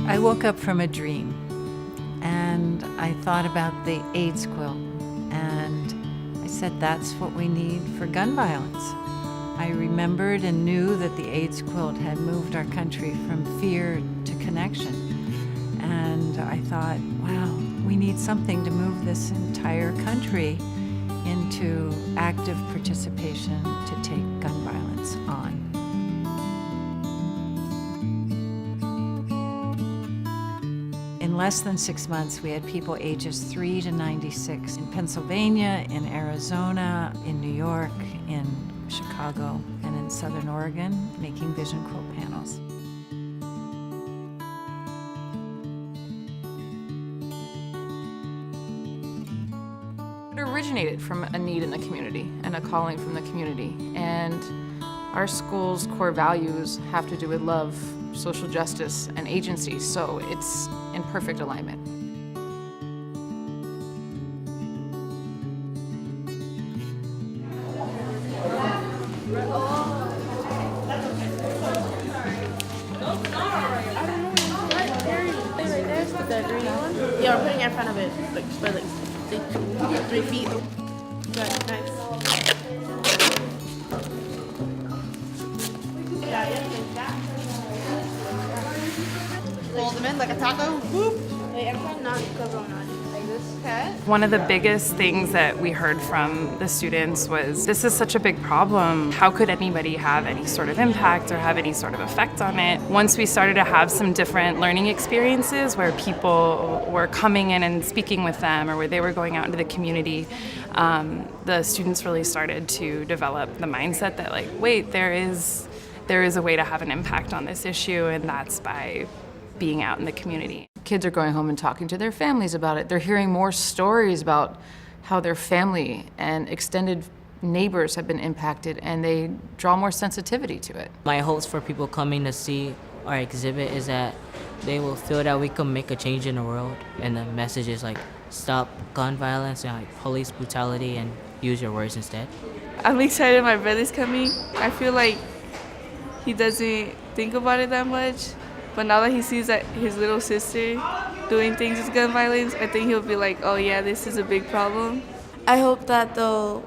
I woke up from a dream and I thought about the AIDS quilt and I said that's what we need for gun violence. I remembered and knew that the AIDS quilt had moved our country from fear to connection. And I thought, wow, we need something to move this entire country into active participation to take gun violence on. In less than 6 months, we had people ages 3 to 96 in Pennsylvania, in Arizona, in New York, in Chicago, and in Southern Oregon, making Vision Quilt panels. It originated from a need in the community and a calling from the community. And our school's core values have to do with love, social justice, and agency, so it's in perfect alignment. Yeah, we're putting it in front of it, like for like 3 feet. Good, nice. Fold them in like a taco. Whoop. Wait, I'm trying not to cover on like this cat. One of the biggest things that we heard from the students was, this is such a big problem. How could anybody have any sort of impact or have any sort of effect on it? Once we started to have some different learning experiences where people were coming in and speaking with them or where they were going out into the community, the students really started to develop the mindset that like, wait, there is a way to have an impact on this issue, and that's by being out in the community. Kids are going home and talking to their families about it. They're hearing more stories about how their family and extended neighbors have been impacted, and they draw more sensitivity to it. My hopes for people coming to see our exhibit is that they will feel that we can make a change in the world, and the message is like, stop gun violence and like police brutality and use your words instead. I'm excited my brother's coming. I feel like he doesn't think about it that much. But now that he sees that his little sister doing things with gun violence, I think he'll be like, oh yeah, this is a big problem. I hope that they'll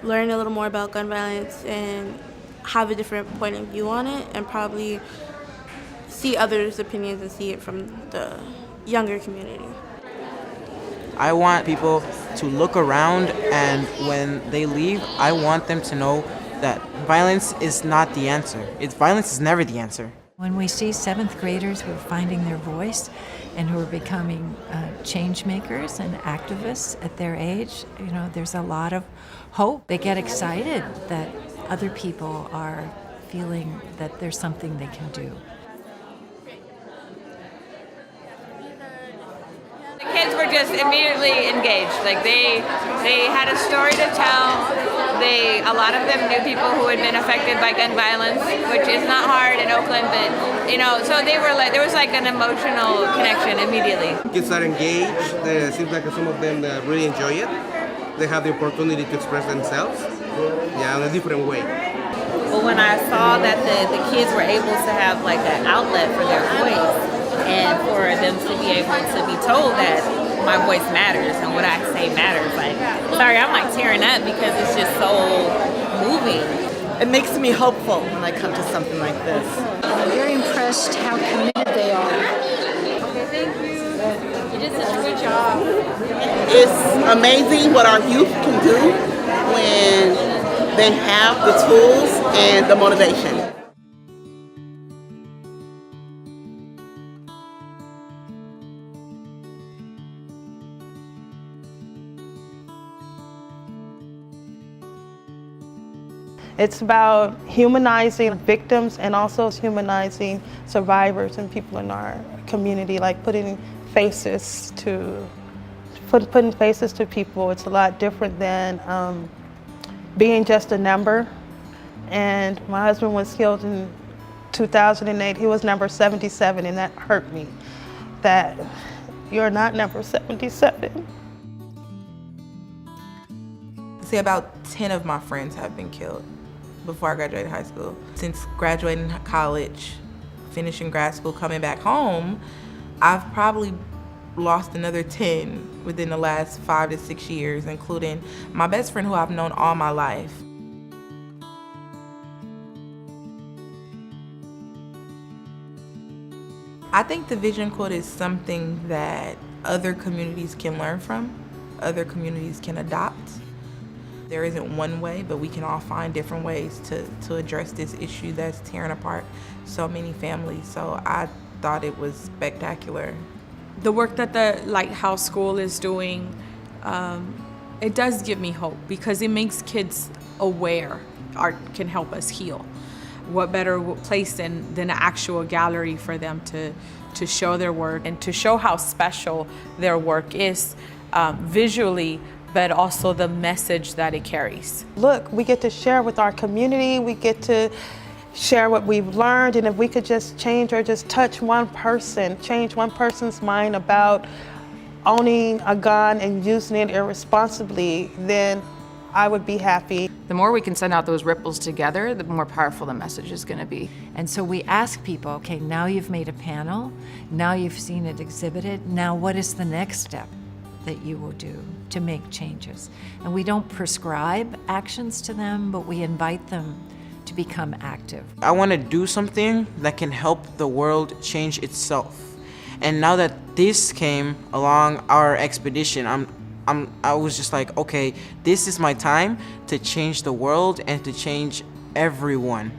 learn a little more about gun violence and have a different point of view on it, and probably see others' opinions and see it from the younger community. I want people to look around, and when they leave, I want them to know that violence is not the answer. Violence is never the answer. When we see 7th graders who are finding their voice and who are becoming change makers and activists at their age, you know, there's a lot of hope. They get excited that other people are feeling that there's something they can do. The kids were just immediately engaged. Like they had a story to tell. A lot of them knew people who had been affected by gun violence, which is not hard in Oakland, but you know, so they were like, there was like an emotional connection immediately. Kids are engaged. It seems like some of them really enjoy it. They have the opportunity to express themselves, in a different way. But when I saw that the kids were able to have like an outlet for their voice, and for them to be able to be told that my voice matters and what I say matters, like, sorry, I'm like tearing up because it's just so moving. It makes me hopeful when I come to something like this. I'm very impressed how committed they are. Okay, thank you. You did such a good job. It's amazing what our youth can do when they have the tools and the motivation. It's about humanizing victims and also humanizing survivors and people in our community, like putting faces to people. It's a lot different than being just a number. And my husband was killed in 2008. He was number 77, and that hurt me, that you're not number 77. See, about 10 of my friends have been killed before I graduated high school. Since graduating college, finishing grad school, coming back home, I've probably lost another 10 within the last 5 to 6 years, including my best friend who I've known all my life. I think the Vision Quilt is something that other communities can learn from, other communities can adopt. There isn't one way, but we can all find different ways to address this issue that's tearing apart so many families. So I thought it was spectacular. The work that the Lighthouse School is doing, it does give me hope because it makes kids aware art can help us heal. What better place than an actual gallery for them to show their work and to show how special their work is visually, but also the message that it carries. Look, we get to share with our community, we get to share what we've learned, and if we could just change or just touch one person, change one person's mind about owning a gun and using it irresponsibly, then I would be happy. The more we can send out those ripples together, the more powerful the message is going to be. And so we ask people, okay, now you've made a panel, now you've seen it exhibited, now what is the next step that you will do to make changes? And we don't prescribe actions to them, but we invite them to become active. I want to do something that can help the world change itself. And now that this came along our expedition, I was just like, okay, this is my time to change the world and to change everyone.